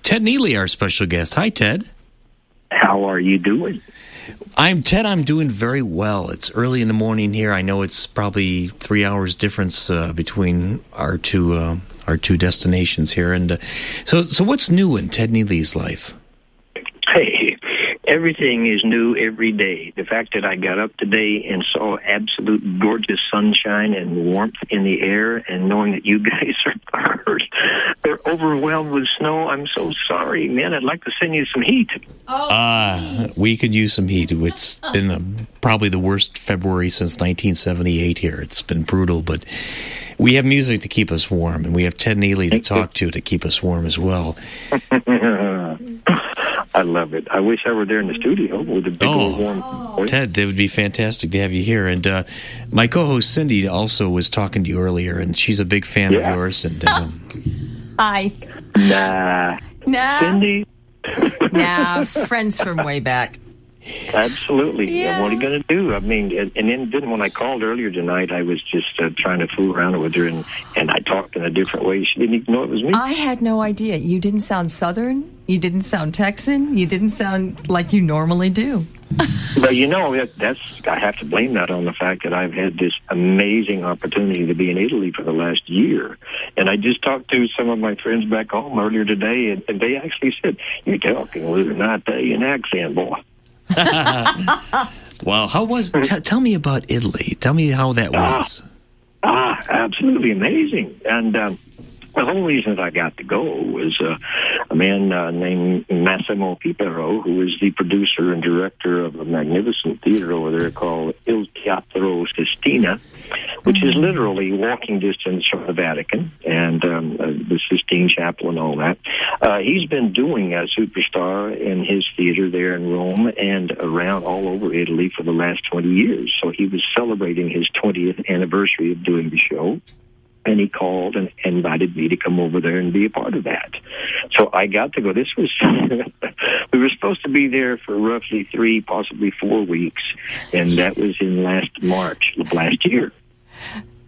Ted Neeley, our special guest. Hi, Ted. How are you doing? I'm doing very well. It's early in the morning here. I know it's probably 3 hours difference between our two destinations here. And so what's new in Ted Neeley's life? Hey, everything is new every day. The fact that I got up today and saw absolute gorgeous sunshine and warmth in the air, and knowing that you guys they're overwhelmed with snow. I'm so sorry, man. I'd like to send you some heat. We could use some heat. It's been probably the worst February since 1978 here. It's been brutal, but we have music to keep us warm, and we have Ted Neeley to talk to keep us warm as well. I love it. I wish I were there in the studio with a big old warm voice. Ted, it would be fantastic to have you here. And my co-host Cindy also was talking to you earlier, and she's a big fan of yours. And Hi. Nah. Cindy? Nah, friends from way back. Absolutely. Yeah. What are you going to do? I mean, and then when I called earlier tonight, I was just trying to fool around with her, and I talked in a different way. She didn't even know it was me. I had no idea. You didn't sound Southern. You didn't sound Texan. You didn't sound like you normally do. But I have to blame that on the fact that I've had this amazing opportunity to be in Italy for the last year. And I just talked to some of my friends back home earlier today, and they actually said, "You're talking with an Italian accent, boy." Well, how was? Tell me about Italy. Tell me how that was. Absolutely amazing. And the whole reason that I got to go was a man named Massimo Pipero, who is the producer and director of a magnificent theater over there called Il Teatro Sistina, which is literally walking distance from the Vatican and the Sistine Chapel and all that. He's been doing a superstar in his theater there in Rome and around all over Italy for the last 20 years. So he was celebrating his 20th anniversary of doing the show. And he called and invited me to come over there and be a part of that. So I got to go. This was, we were supposed to be there for roughly 3, possibly 4 weeks. And that was in last March of last year.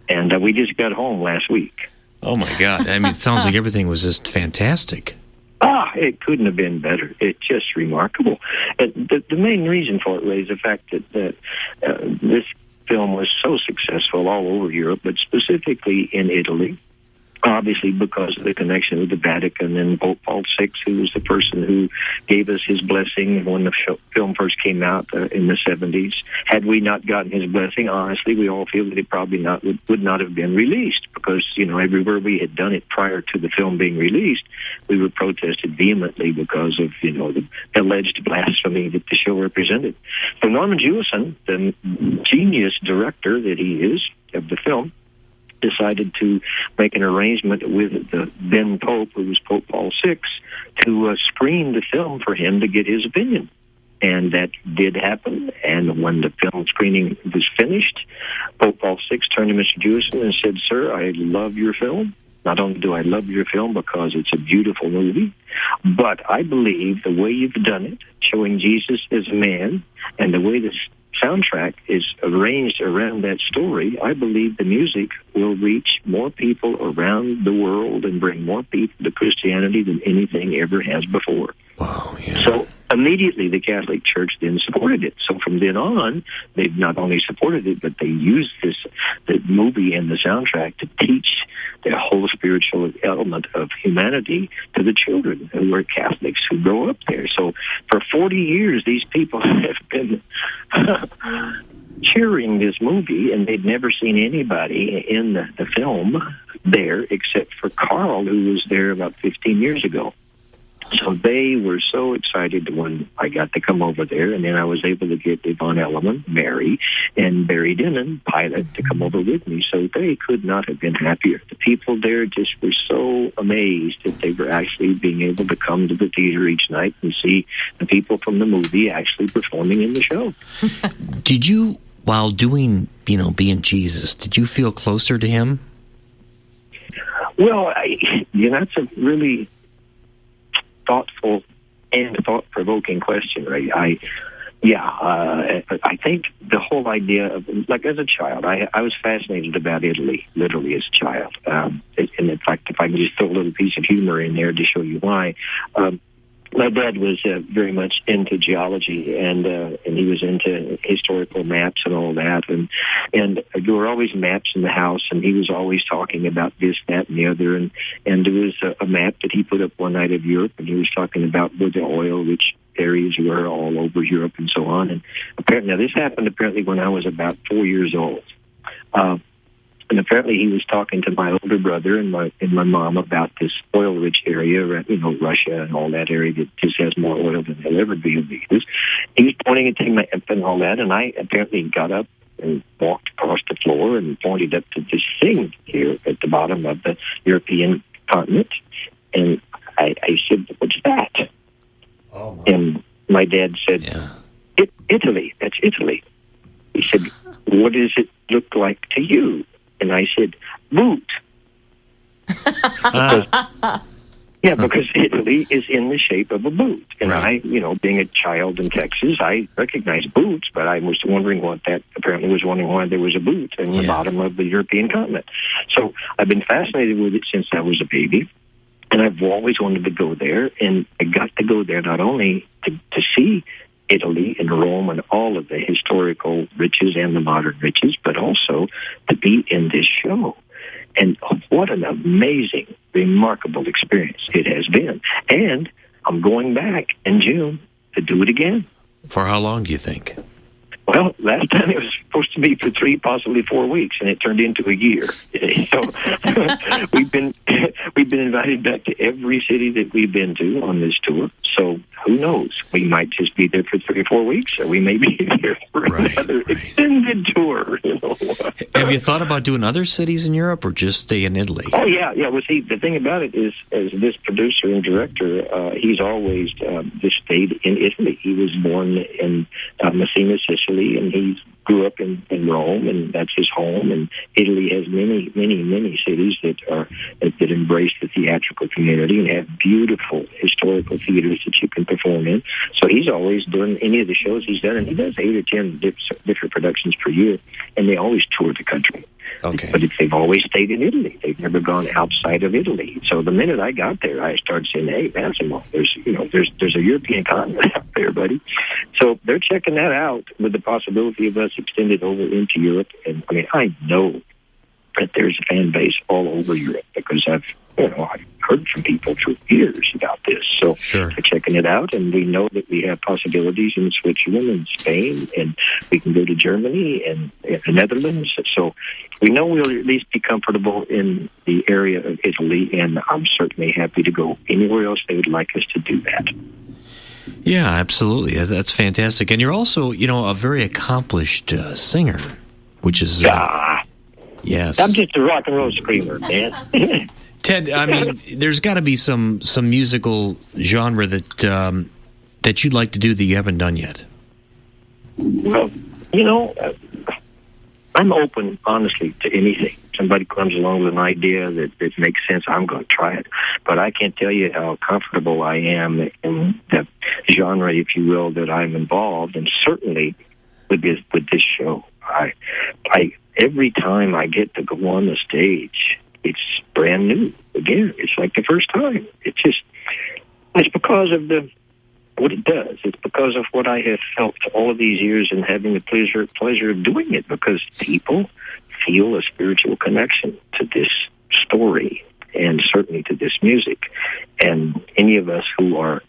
And we just got home last week. Oh, my God. I mean, it sounds like everything was just fantastic. It couldn't have been better. It's just remarkable. The main reason for it, Ray, is the fact that this film was so successful all over Europe, but specifically in Italy, obviously because of the connection with the Vatican and Pope Paul VI, who was the person who gave us his blessing when the film first came out in the 70s. Had we not gotten his blessing, honestly, we all feel that it probably would not have been released because, everywhere we had done it prior to the film being released, we were protested vehemently because of, the alleged blasphemy that the show represented. So Norman Jewison, the genius director that he is of the film, decided to make an arrangement with the then Pope, who was Pope Paul VI, to screen the film for him to get his opinion. And that did happen. And when the film screening was finished, Pope Paul VI turned to Mr. Jewison and said, "Sir, I love your film. Not only do I love your film because it's a beautiful movie, but I believe the way you've done it, showing Jesus as a man, and the way this soundtrack is arranged around that story, I believe the music will reach more people around the world and bring more people to Christianity than anything ever has before." Wow, yeah. So immediately the Catholic Church then supported it. So from then on, they've not only supported it, but they used the movie and the soundtrack to teach the whole spiritual element of humanity to the children who are Catholics who grow up there. So for 40 years, these people have been cheering this movie, and they'd never seen anybody in the film there except for Carl, who was there about 15 years ago. So they were so excited when I got to come over there, and then I was able to get Yvonne Elliman, Mary, and Barry Denon, pilot, to come over with me. So they could not have been happier. The people there just were so amazed that they were actually being able to come to the theater each night and see the people from the movie actually performing in the show. Did you, while doing, being Jesus, did you feel closer to him? Well, that's a really thoughtful and thought-provoking question, right? Yeah, I think the whole idea of, like, as a child, I was fascinated about Italy, literally as a child. And in fact, if I can just throw a little piece of humor in there to show you why, my dad was very much into geology, and he was into historical maps and all that, and there were always maps in the house, and he was always talking about this, that, and the other, and there was a map that he put up one night of Europe, and he was talking about where the oil-rich areas were all over Europe and so on. And apparently, now this happened when I was about 4 years old. And apparently he was talking to my older brother and my mom about this oil-rich area, Russia and all that area that just has more oil than there'll ever be. He was pointing at the map and all that, and I apparently got up and walked across the floor and pointed up to this thing here at the bottom of the European continent. And I said, "What's that?" Oh, wow. And my dad said, Italy. That's Italy. He said, "What does it look like to you?" And I said, "Boot." Because Italy is in the shape of a boot. And right. I, being a child in Texas, I recognized boots, but I was wondering why there was a boot in the bottom of the European continent. So I've been fascinated with it since I was a baby. And I've always wanted to go there, and I got to go there not only to see Italy and Rome and all of the historical riches and the modern riches, but also to be in this show. And what an amazing, remarkable experience it has been. And I'm going back in June to do it again. For how long do you think? Well, last time it was supposed to be for 3, possibly 4 weeks, and it turned into a year. So we've been invited back to every city that we've been to on this tour. So who knows? We might just be there for 3 or 4 weeks, or we may be there for another extended tour. Have you thought about doing other cities in Europe, or just stay in Italy? Oh, yeah. Well, see, the thing about it is, as this producer and director, he's always just stayed in Italy. He was born in Messina, Sicily, and he grew up in Rome, and that's his home. And Italy has many, many, many cities that embrace the theatrical community and have beautiful historical theaters that you can perform in. So he's always done any of the shows he's done, and he does 8 or 10 different productions per year, and they always tour the country. Okay. But they've always stayed in Italy. They've never gone outside of Italy. So the minute I got there, I started saying, "Hey, Massimo, there's a European continent out there, buddy." So they're checking that out with the possibility of us extended over into Europe. And I mean, I know that there's a fan base all over Europe because I've heard from people for years about this. So sure. We're checking it out, and we know that we have possibilities in Switzerland and Spain, and we can go to Germany and the Netherlands. So we know we'll at least be comfortable in the area of Italy, and I'm certainly happy to go anywhere else they would like us to do that. Yeah, absolutely. That's fantastic. And you're also, a very accomplished singer, which is... yes. I'm just a rock and roll screamer, man. Ted, I mean, there's got to be some musical genre that you'd like to do that you haven't done yet. Well, I'm open, honestly, to anything. Somebody comes along with an idea that makes sense, I'm going to try it. But I can't tell you how comfortable I am in the genre, if you will, that I'm involved, and certainly with this show. I every time I get to go on the stage, it's brand new. Again, it's like the first time. It's because of what it does. It's because of what I have felt all of these years and having the pleasure of doing it, because people feel a spiritual connection to this story and certainly to this music. And any of us who were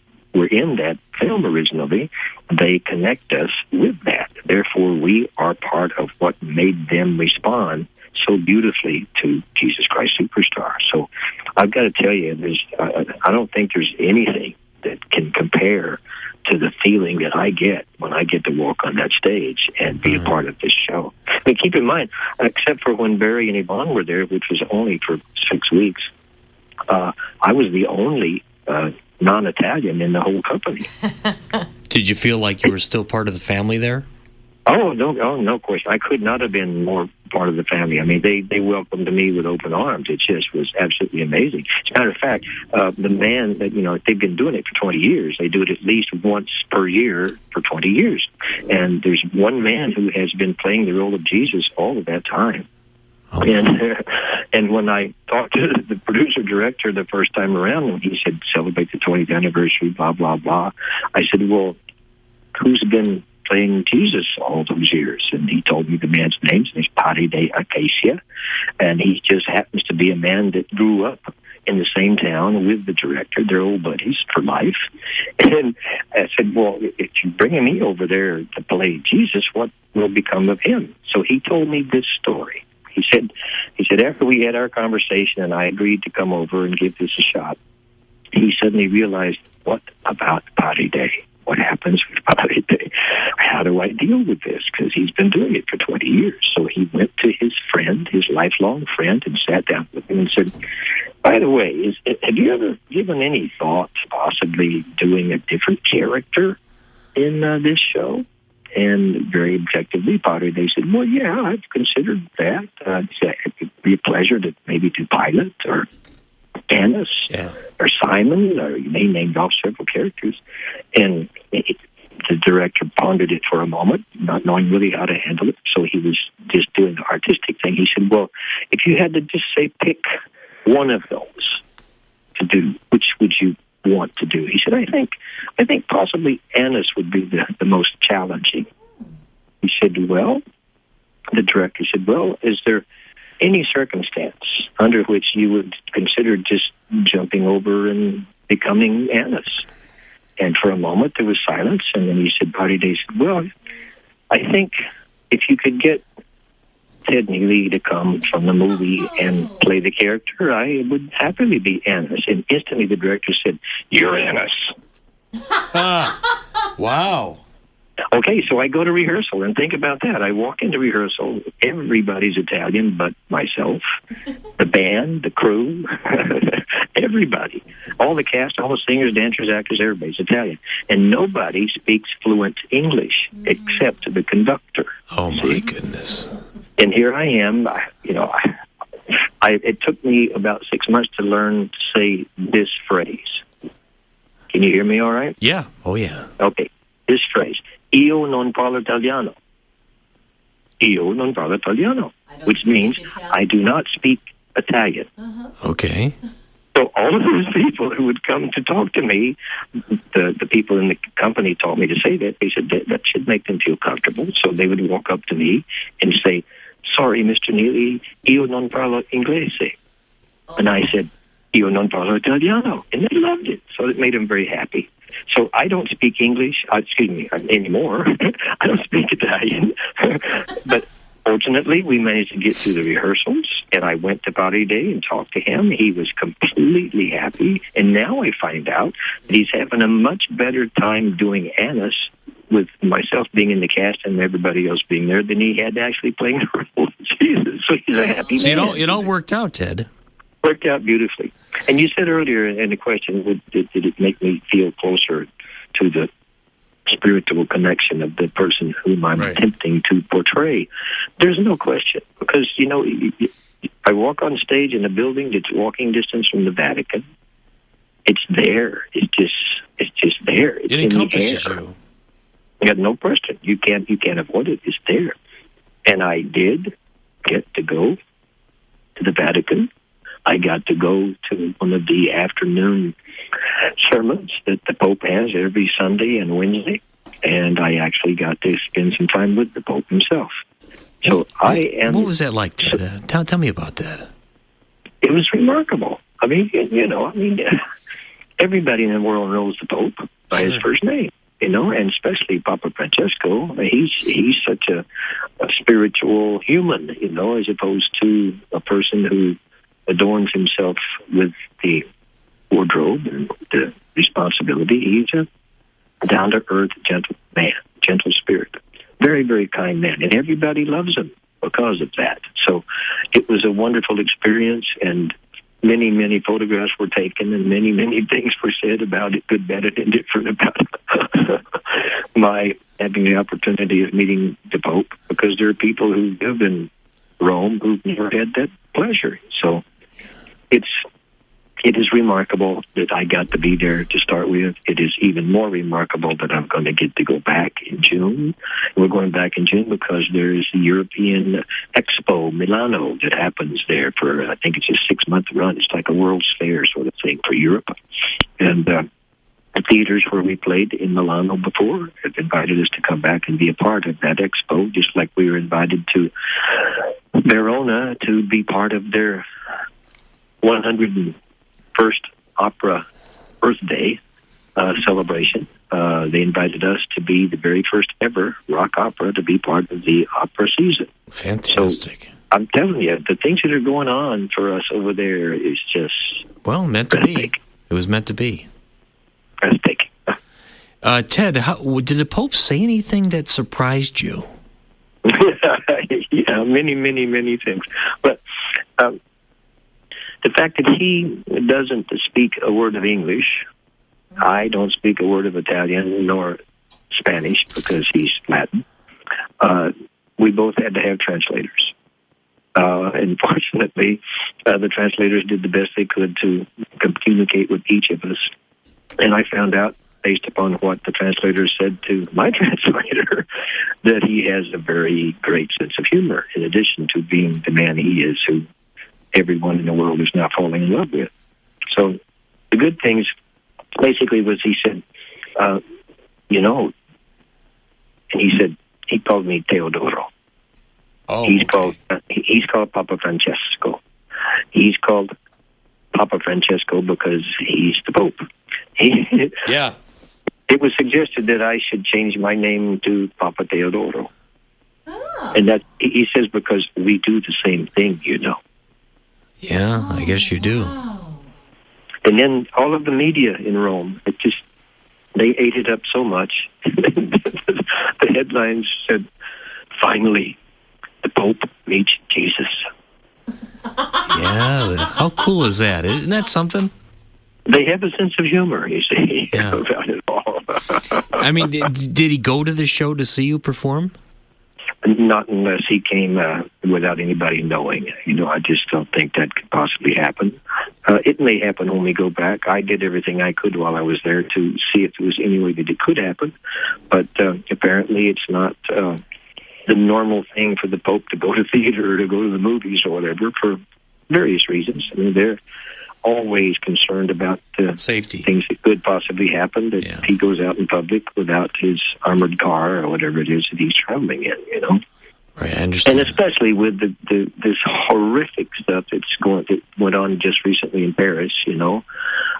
in that film originally, they connect us with that. Therefore, we are part of what made them respond so beautifully to Jesus Christ Superstar. So I've got to tell you, I don't think there's anything that can compare to the feeling that I get when I get to walk on that stage and be a part of this show. I mean, keep in mind, except for when Barry and Yvonne were there, which was only for 6 weeks, I was the only non-Italian in the whole company. Did you feel like you were still part of the family there? Oh, no question. I could not have been more part of the family. I mean, they welcomed me with open arms. It just was absolutely amazing. As a matter of fact, the man that, they've been doing it for 20 years. They do it at least once per year for 20 years. And there's one man who has been playing the role of Jesus all of that time. Oh. And when I talked to the producer director the first time around, and he said, celebrate the 20th anniversary, blah, blah, blah. I said, well, who's been playing Jesus all those years? And he told me the man's name. His Padre de Acacia. And he just happens to be a man that grew up in the same town with the director. They're old buddies for life. And I said, well, if you bring me over there to play Jesus, what will become of him? So he told me this story. He said, after we had our conversation and I agreed to come over and give this a shot, he suddenly realized, what about Padre Day? What happens with Padre Day? How do I deal with this? Because he's been doing it for 20 years. So he went to his friend, his lifelong friend, and sat down with him and said, by the way, have you ever given any thought to possibly doing a different character in this show? And very objectively, Padre Day said, well, yeah, I've considered that. It would be a pleasure to maybe do Pilate or Annas or Simon, or he named off several characters. And the director pondered it for a moment, not knowing really how to handle it. So he was just doing the artistic thing. He said, well, if you had to just say pick one of those to do, which would you want to do? He said, I think possibly Annas would be the most challenging. He said, well, the director said, well, is there any circumstance under which you would consider just jumping over and becoming Annas? And for a moment there was silence, and then he said, Padre Day said, well, I think if you could get Ted Neeley to come from the movie and play the character, I would happily be Annas. And instantly the director said, you're Annas. Wow. Okay, so I go to rehearsal, and think about that. I walk into rehearsal, everybody's Italian but myself, the band, the crew, everybody. All the cast, all the singers, dancers, actors, everybody's Italian. And nobody speaks fluent English except the conductor. Oh, my goodness. And here I am, it took me about 6 months to learn to say this phrase. Can you hear me all right? Yeah. Oh, yeah. Okay. This phrase, io non parlo italiano. Io non parlo italiano, which means I do not speak Italian. Okay. So all of those people who would come to talk to me, the people in the company told me to say that. They said that should make them feel comfortable. So they would walk up to me and say, sorry, Mr. Neeley, io non parlo inglese. And I said, io non parlo italiano. And they loved it. So it made them very happy. So I don't speak English, anymore. I don't speak Italian. But fortunately, we managed to get through the rehearsals, and I went to Padre Day and talked to him. He was completely happy. And now I find out that he's having a much better time doing Annas with myself being in the cast and everybody else being there than he had actually playing the role of Jesus. So he's a happy man. It all worked out, Ted. Worked out beautifully. And you said earlier in the question, did it make me feel closer to the spiritual connection of the person whom I'm attempting to portray? There's no question. Because, I walk on stage in a building that's walking distance from the Vatican. It's there. It's just there. It's it encompasses you. You got no question. You can't avoid it. It's there. And I did get to go to the Vatican. I got to go to one of the afternoon sermons that the Pope has every Sunday and Wednesday, and I actually got to spend some time with the Pope himself. So What was that like, Ted? Tell me about that. It was remarkable. I mean, everybody in the world knows the Pope by his first name, and especially Papa Francesco. He's such a spiritual human, as opposed to a person who adorns himself with the wardrobe and the responsibility. He's a down-to-earth, gentle man, gentle spirit. Very, very kind man. And everybody loves him because of that. So it was a wonderful experience, and many, many photographs were taken, and many, many things were said about it, good, bad, and indifferent, about my having the opportunity of meeting the Pope, because there are people who live in Rome who've never had that pleasure. So it is remarkable that I got to be there to start with. It is even more remarkable that I'm going to get to go back in June. We're going back in June because there's the European Expo Milano that happens there for, I think it's a 6-month run. It's like a World's Fair sort of thing for Europe. And the theaters where we played in Milano before have invited us to come back and be a part of that expo, just like we were invited to Verona to be part of their 101st opera birthday celebration. They invited us to be the very first ever rock opera to be part of the opera season. Fantastic. So, I'm telling you, the things that are going on for us over there is just... Well, meant to be. It was meant to be. Breathtaking. Ted, did the Pope say anything that surprised you? Yeah, many things. But the fact that he doesn't speak a word of English, I don't speak a word of Italian nor Spanish because he's Latin. We both had to have translators. And fortunately, the translators did the best they could to communicate with each of us. And I found out, based upon what the translator said to my translator, that he has a very great sense of humor, in addition to being the man he is, who everyone in the world is now falling in love with. So the good things basically was he said, and he called me Teodoro. Oh, he's called Papa Francesco. He's called Papa Francesco because he's the Pope. Yeah. It was suggested that I should change my name to Papa Teodoro. Oh. And that he says because we do the same thing, Yeah, I guess you do. Wow. And then all of the media in Rome, they ate it up so much. The headlines said, "Finally, the Pope meets Jesus." Yeah, how cool is that? Isn't that something? They have a sense of humor, you see, about it all. I mean, did he go to the show to see you perform? Not unless he came without anybody knowing. I just don't think that could possibly happen. It may happen when we go back. I did everything I could while I was there to see if there was any way that it could happen. But apparently it's not the normal thing for the Pope to go to theater or to go to the movies or whatever for various reasons. I mean, they're always concerned about safety, things that could possibly happen, that he goes out in public without his armored car or whatever it is that he's traveling in, Right, I understand. And especially with this horrific stuff that went on just recently in Paris, and all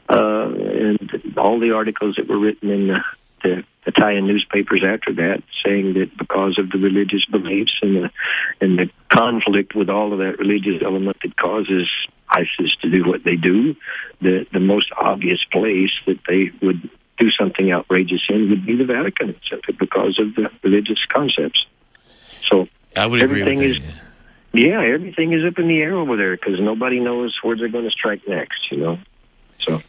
the articles that were written in the Italian newspapers after that, saying that because of the religious beliefs and the conflict with all of that religious element that causes ISIS to do what they do, the most obvious place that they would do something outrageous in would be the Vatican, simply because of the religious concepts. So I would agree with that. Yeah, everything is up in the air over there because nobody knows where they're going to strike next, So,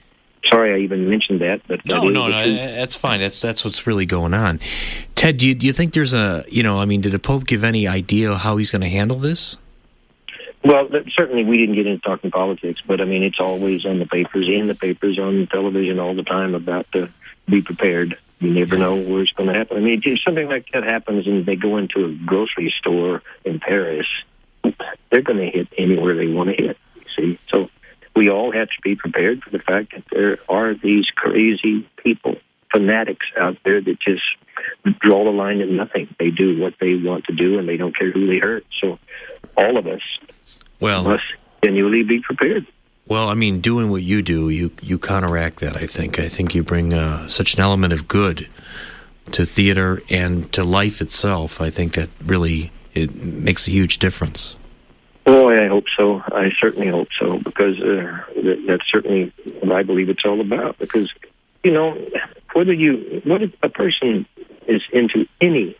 sorry I even mentioned that. But no, that's fine. That's what's really going on. Ted, do you think there's did the Pope give any idea how he's going to handle this? Well, certainly we didn't get into talking politics, but I mean, it's always on the papers, on the television all the time about to be prepared. You never know where it's going to happen. I mean, if something like that happens and they go into a grocery store in Paris, they're going to hit anywhere they want to hit, you see. So we all have to be prepared for the fact that there are these crazy people, fanatics out there that just draw the line at nothing. They do what they want to do, and they don't care who they hurt. So all of us must genuinely be prepared. Well, I mean, doing what you do, you counteract that, I think. I think you bring such an element of good to theater and to life itself. I think that really it makes a huge difference. Boy, I hope so. I certainly hope so, because that's certainly what I believe it's all about. Because, whether a person is into any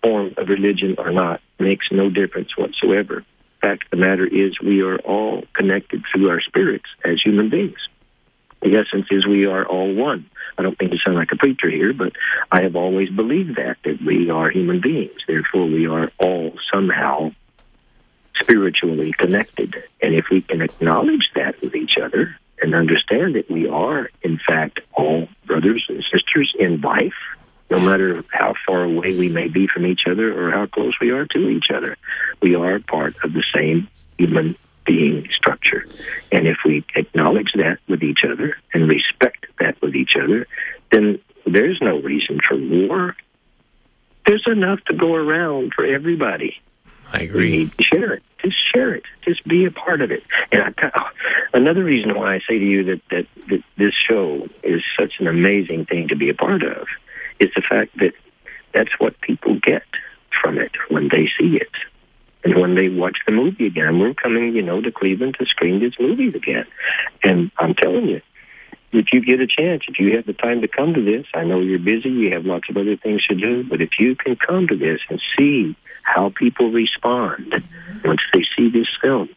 form of religion or not makes no difference whatsoever. The fact of the matter is we are all connected through our spirits as human beings. The essence is we are all one. I don't mean to sound like a preacher here, but I have always believed that we are human beings. Therefore, we are all somehow spiritually connected. And if we can acknowledge that with each other and understand that we are, in fact, all brothers and sisters in life, no matter how far away we may be from each other or how close we are to each other, we are part of the same human being structure. And if we acknowledge that with each other and respect that with each other, then there's no reason for war. There's enough to go around for everybody. I agree. We need to share it. Just share it. Just be a part of it. And another reason why I say to you that this show is such an amazing thing to be a part of is the fact that that's what people get from it when they see it. And when they watch the movie again. We're coming, to Cleveland to screen these movies again. And I'm telling you, if you get a chance, if you have the time to come to this, I know you're busy, you have lots of other things to do, but if you can come to this and see how people respond once they see this film,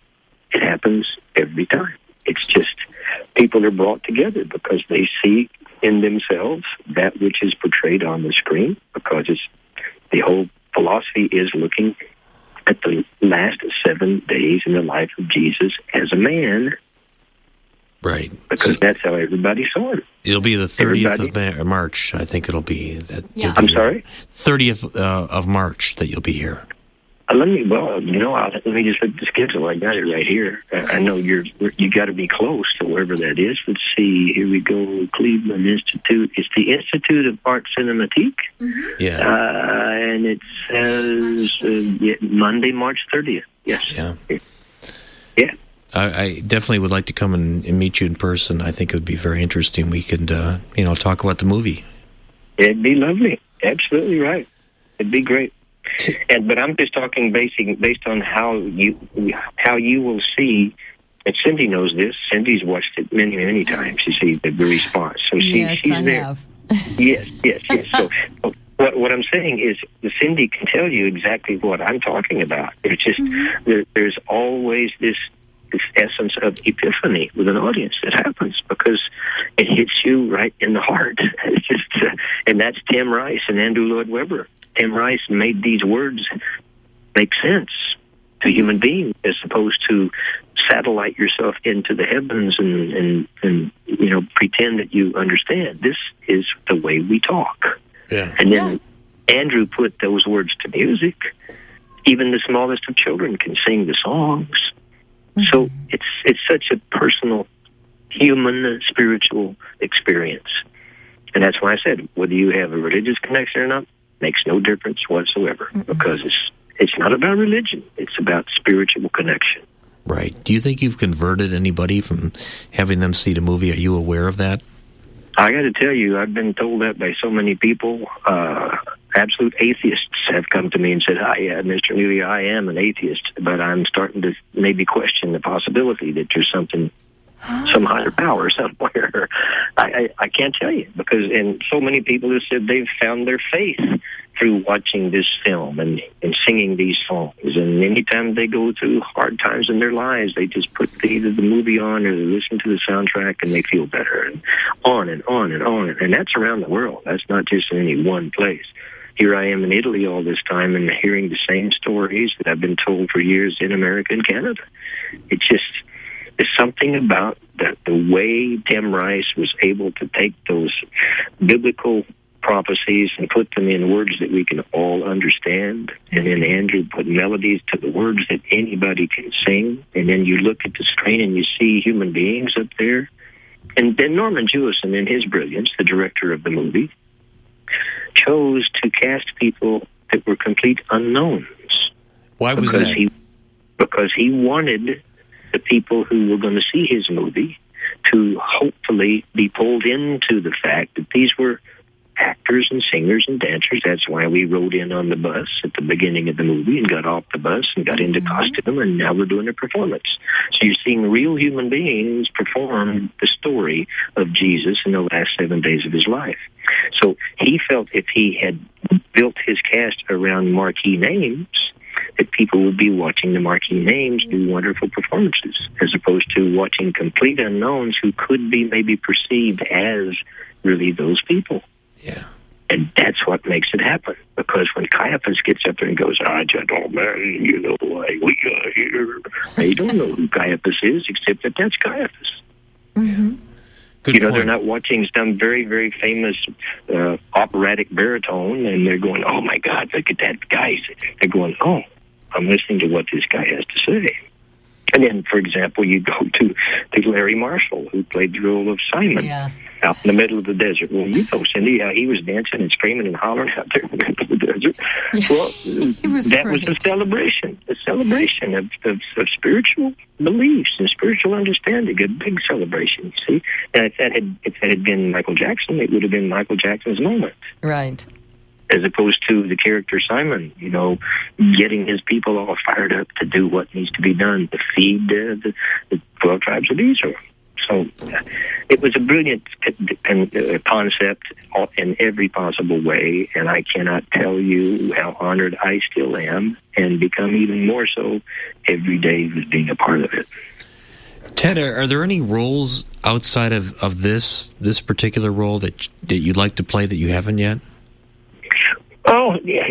it happens every time. It's just people are brought together because they see in themselves that which is portrayed on the screen, because the whole philosophy is looking at the last 7 days in the life of Jesus as a man. Right. Because that's how everybody saw it. It'll be the 30th of March, I think it'll be. I'm sorry? 30th of March that you'll be here. Let me just look at the schedule. I got it right here. I know you got to be close to wherever that is. Let's see. Here we go. Cleveland Institute. It's the Institute of Art Cinematique. Mm-hmm. Yeah. And it says Monday, March 30th. Yes. Yeah. Yeah. I definitely would like to come and meet you in person. I think it would be very interesting. We could, talk about the movie. It'd be lovely. Absolutely right. It'd be great. But I'm just talking based on how you will see. And Cindy knows this. Cindy's watched it many, many times. You see the response. So yes, she's I there. have. Yes. So what I'm saying is, Cindy can tell you exactly what I'm talking about. It's just there's always this essence of epiphany with an audience that happens because it hits you right in the heart. It's just, and that's Tim Rice and Andrew Lloyd Webber. Tim Rice made these words make sense to human beings as opposed to satellite yourself into the heavens and pretend that you understand. This is the way we talk. Yeah. And then Andrew put those words to music. Even the smallest of children can sing the songs. So it's such a personal, human, spiritual experience. And that's why I said, whether you have a religious connection or not, makes no difference whatsoever, because it's not about religion. It's about spiritual connection. Right. Do you think you've converted anybody from having them see the movie? Are you aware of that? I got to tell you, I've been told that by so many people. Absolute atheists have come to me and said, "Hi, Mr. Neeley, I am an atheist, but I'm starting to maybe question the possibility that there's some higher power somewhere." I can't tell you, and so many people have said they've found their faith through watching this film and singing these songs. And anytime they go through hard times in their lives, they just put either the movie on or they listen to the soundtrack and they feel better, and on and on and on. And that's around the world. That's not just in any one place. Here I am in Italy all this time and hearing the same stories that I've been told for years in America and Canada. It's just, there's something about the way Tim Rice was able to take those biblical prophecies and put them in words that we can all understand. And then Andrew put melodies to the words that anybody can sing. And then you look at the screen and you see human beings up there. And then Norman Jewison, in his brilliance, the director of the movie, chose to cast people that were complete unknowns. Why was that? Because he wanted the people who were going to see his movie to hopefully be pulled into the fact that these were actors and singers and dancers. That's why we rode in on the bus at the beginning of the movie and got off the bus and got into costume, and now we're doing a performance. So you're seeing real human beings perform the story of Jesus in the last 7 days of his life. So he felt if he had built his cast around marquee names, that people would be watching the marquee names do wonderful performances, as opposed to watching complete unknowns who could be maybe perceived as really those people. Yeah. And that's what makes it happen. Because when Caiaphas gets up there and goes, gentlemen, you know why we are here. They don't know who Caiaphas is, except that that's Caiaphas. Mm-hmm. Good you know, point. They're not watching some very, very famous operatic baritone, and they're going, oh, my God, look at that guy. They're going, oh, I'm listening to what this guy has to say. And then, for example, you go to Larry Marshall, who played the role of Simon out in the middle of the desert. Well, you know, Cindy, how he was dancing and screaming and hollering out there in the middle of the desert. Yeah. Well, that was a celebration of spiritual beliefs and spiritual understanding, a big celebration, you see. And if that had been Michael Jackson, it would have been Michael Jackson's moment. Right. As opposed to the character Simon, you know, getting his people all fired up to do what needs to be done to feed the 12 tribes of Israel. So it was a brilliant concept in every possible way, and I cannot tell you how honored I still am, and become even more so every day with being a part of it. Ted, are there any roles outside of this particular role that you'd like to play that you haven't yet? Oh, yeah.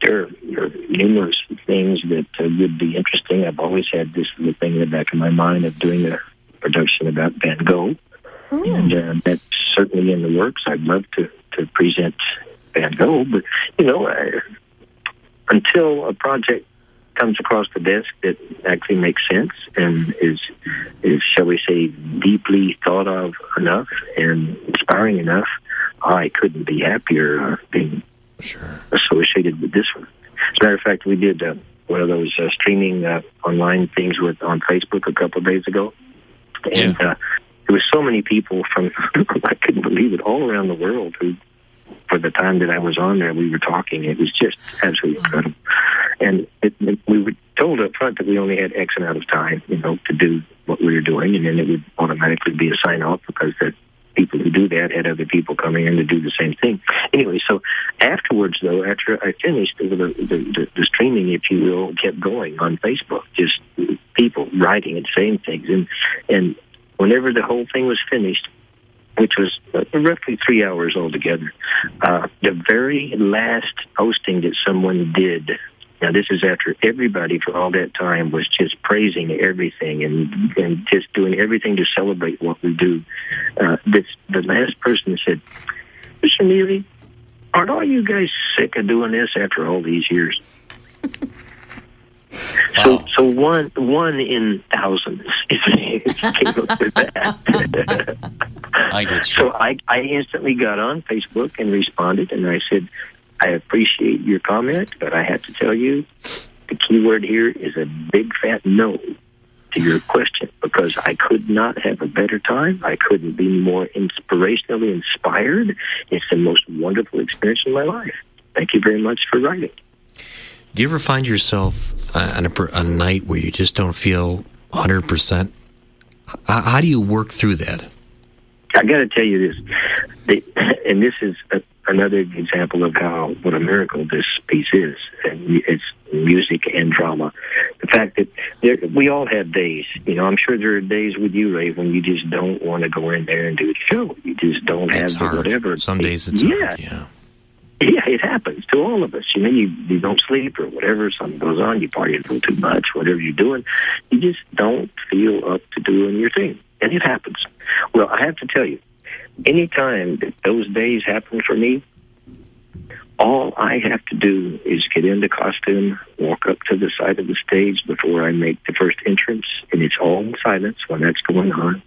There are numerous things that would be interesting. I've always had this little thing in the back of my mind of doing a production about Van Gogh. Ooh. And that's certainly in the works. I'd love to present Van Gogh, but, you know, until a project comes across the desk that actually makes sense and is, shall we say, deeply thought of enough and inspiring enough, I couldn't be happier being associated with this one. As a matter of fact, we did one of those streaming online things on Facebook a couple of days ago. And there was so many people from, I couldn't believe it, all around the world who, for the time that I was on there, we were talking. It was just absolutely incredible. And we were told up front that we only had X amount of time, you know, to do what we were doing, and then it would automatically be a sign-off because the people who do that had other people coming in to do the same thing. Anyway, so afterwards, though, after I finished, the streaming, if you will, kept going on Facebook, just people writing and saying things. And whenever the whole thing was finished, which was roughly 3 hours altogether, the very last posting that someone did, now this is after everybody for all that time was just praising everything and just doing everything to celebrate what we do. The last person said, Mr. Neeley, aren't all you guys sick of doing this after all these years? Wow. So one in thousands came up with that. I get you. So I instantly got on Facebook and responded, and I said, I appreciate your comment, but I have to tell you, the key word here is a big fat no to your question, because I could not have a better time. I couldn't be more inspirationally inspired. It's the most wonderful experience in my life. Thank you very much for writing. Do you ever find yourself on a night where you just don't feel 100%? How do you work through that? I got to tell you this, and this is another example of what a miracle this piece is. And it's music and drama. The fact that we all have days. You know, I'm sure there are days with you, Ray, when you just don't want to go in there and do the show. You just don't It's have the hard. whatever. Some days it's hard, yeah. Yeah, it happens to all of us. You know, you don't sleep or whatever, something goes on, you party a little too much, whatever you're doing, you just don't feel up to doing your thing. And it happens. Well, I have to tell you, anytime that those days happen for me, all I have to do is get into costume, walk up to the side of the stage before I make the first entrance, and it's all in silence when that's going on.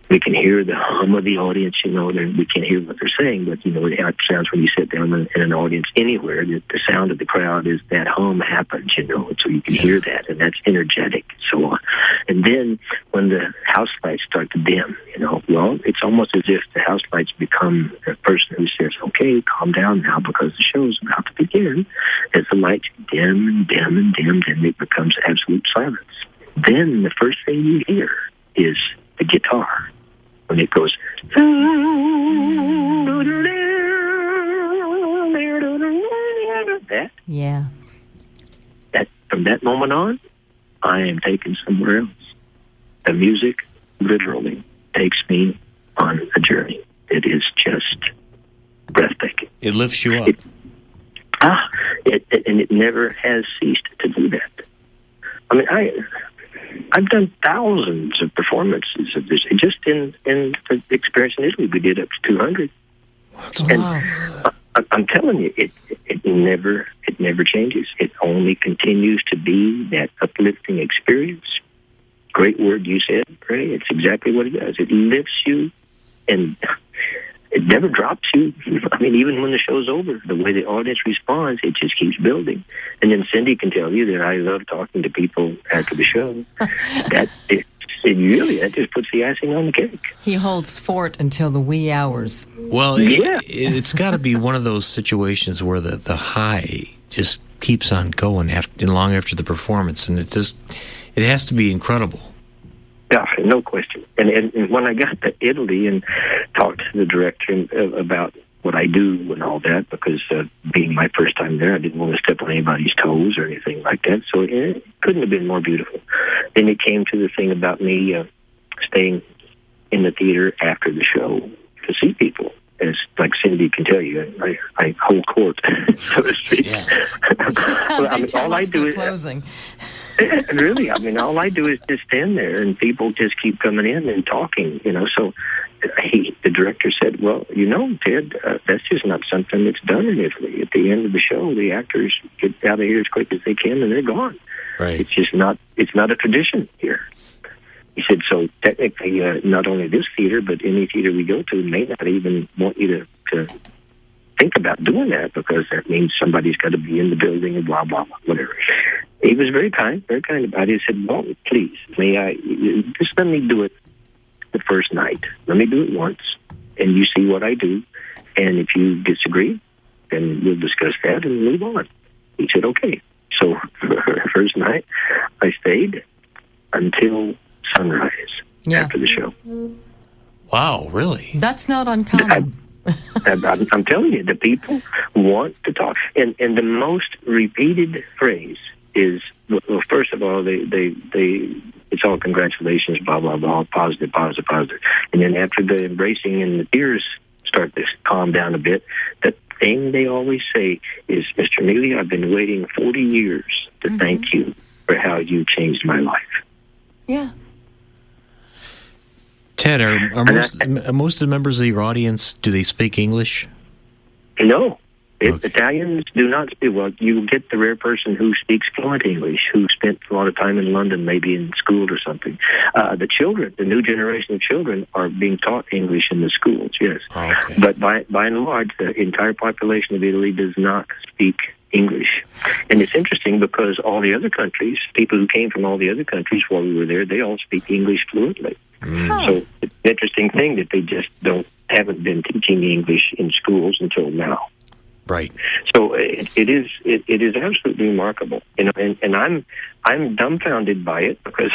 We can hear the hum of the audience, you know, we can't hear what they're saying, but, you know, it sounds when you sit down in an audience anywhere, the sound of the crowd is that hum happens, you know, so you can hear that, and that's energetic, and so on. And then when the house lights start to dim, you know, well, it's almost as if the house lights become a person who says, okay, calm down now because the show's about to begin. As the lights dim and dim and dim, then it becomes absolute silence. Then the first thing you hear is the guitar. When it goes, that from that moment on, I am taken somewhere else. The music literally takes me on a journey. It is just It lifts you up. And it never has ceased to do that. I mean, I've done thousands of performances of this. Just in the experience in Italy, we did up to 200. Wow. I'm telling you, it never changes. It only continues to be that uplifting experience. Great word you said, Ray. It's exactly what it does. It lifts you, and it never drops you. I mean, even when the show's over, the way the audience responds, it just keeps building. And then Cindy can tell you that I love talking to people after the show. That just puts the icing on the cake. He holds fort until the wee hours. Well, it's got to be one of those situations where the high just keeps on going long after the performance, and it has to be incredible. Yeah, no question. And when I got to Italy and talked to the director about what I do and all that, because being my first time there, I didn't want to step on anybody's toes or anything like that. So it couldn't have been more beautiful. Then it came to the thing about me staying in the theater after the show to see people. As like Cindy can tell you, I hold court, so to speak. Yeah. Well, I mean, all I do is closing. Really, I mean, all I do is just stand there, and people just keep coming in and talking. So the director said, "Well, Ted, that's just not something that's done in Italy. At the end of the show, the actors get out of here as quick as they can, and they're gone. Right. It's just not. It's not a tradition here." He said, so technically, not only this theater, but any theater we go to may not even want you to think about doing that, because that means somebody's got to be in the building and blah, blah, blah, whatever. He was very kind about it. He said, well, please, may I, just let me do it the first night. Let me do it once, and you see what I do. And if you disagree, then we'll discuss that and move on. He said, okay. So first night, I stayed until sunrise after the show. Wow, really? That's not uncommon. I'm telling you, the people want to talk. And the most repeated phrase is, well, first of all, they it's all congratulations, blah, blah, blah, positive, positive, positive. And then after the embracing and the tears start to calm down a bit, the thing they always say is, Mr. Neeley, I've been waiting 40 years to thank you for how you changed my life. Yeah. Ted, are most of the members of your audience, do they speak English? No. Okay. Italians do not speak. Well, you get the rare person who speaks fluent English, who spent a lot of time in London, maybe in school or something. The children, the new generation of children, are being taught English in the schools, yes. Oh, okay. But by and large, the entire population of Italy does not speak English. And it's interesting because all the other countries, people who came from all the other countries while we were there, they all speak English fluently. So it's an interesting thing that they just haven't been teaching English in schools until now. Right. So it is absolutely remarkable, and I'm dumbfounded by it, because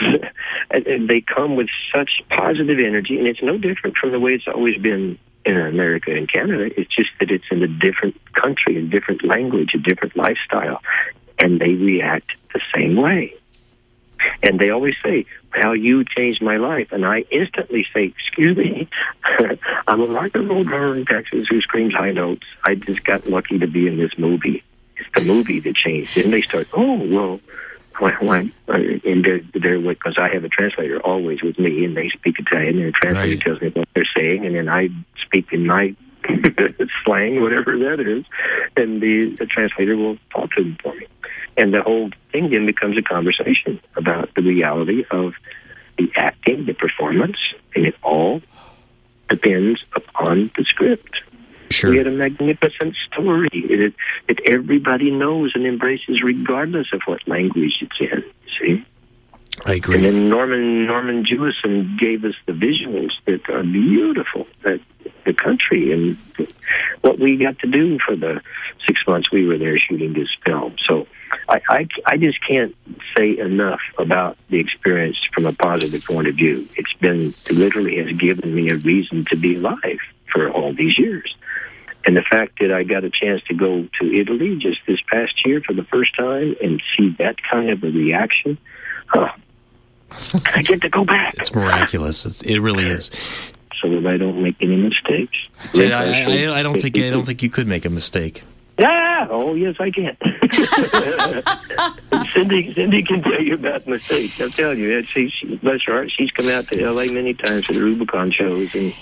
they come with such positive energy, and it's no different from the way it's always been in America and Canada. It's just that it's in a different country, a different language, a different lifestyle, and they react the same way. And they always say, how you changed my life. And I instantly say, excuse me, I'm a rock and roll drummer in Texas who screams high notes. I just got lucky to be in this movie. It's the movie that changed. And they start, oh, well, why? And they're because I have a translator always with me, and they speak Italian, and the translator tells me what they're saying, and then I speak in my slang, whatever that is, and the translator will talk to them for me. And the whole thing then becomes a conversation about the reality of the acting, the performance, and it all depends upon the script. Sure. We had a magnificent story that everybody knows and embraces regardless of what language it's in, see? I agree. And then Norman Jewison gave us the visuals that are beautiful, that the country and what we got to do for the 6 months we were there shooting this film. So I just can't say enough about the experience from a positive point of view. It literally has given me a reason to be alive for all these years. And the fact that I got a chance to go to Italy just this past year for the first time and see that kind of a reaction, I get to go back. It's miraculous. It really is. so that I don't make any mistakes. Ted, I don't think you could make a mistake. Ah, oh yes, I can. Cindy can tell you about mistakes. I'll tell you, she bless her heart, she's come out to L.A. many times for the Rubicon shows, and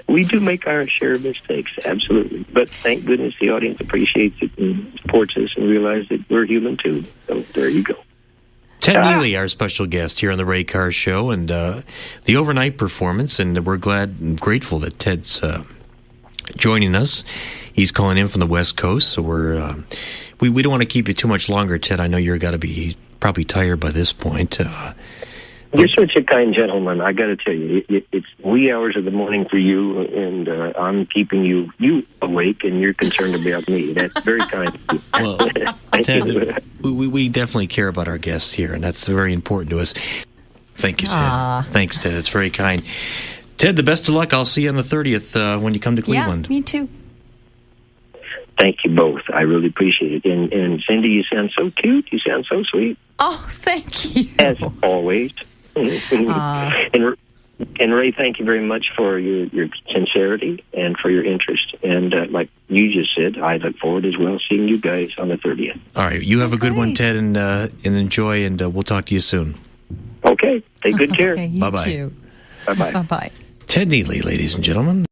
we do make our share of mistakes, absolutely. But thank goodness the audience appreciates it and supports us and realizes that we're human too. So there you go. Ted Neeley, our special guest here on the Ray Carr Show, and the overnight performance, and we're glad and grateful that Ted's joining us. He's calling in from the West Coast, so we don't want to keep you too much longer, Ted. I know you're got to be probably tired by this point. You're such a kind gentleman. I got to tell you, it's wee hours of the morning for you, and I'm keeping you awake, and you're concerned about me. That's very kind. Well, Ted, we definitely care about our guests here, and that's very important to us. Thank you, Ted. Thanks, Ted. It's very kind. Ted, the best of luck. I'll see you on the 30th when you come to Cleveland. Yeah, me too. Thank you both. I really appreciate it. And Cindy, you sound so cute. You sound so sweet. Oh, thank you. As always. And Ray, thank you very much for your sincerity and for your interest. And like you just said, I look forward as well seeing you guys on the 30th. All right. You have a good one, Ted, and enjoy, and we'll talk to you soon. Okay. Take good care. Okay, Bye-bye. Too. Bye-bye. Bye-bye. Ted Neeley, ladies and gentlemen.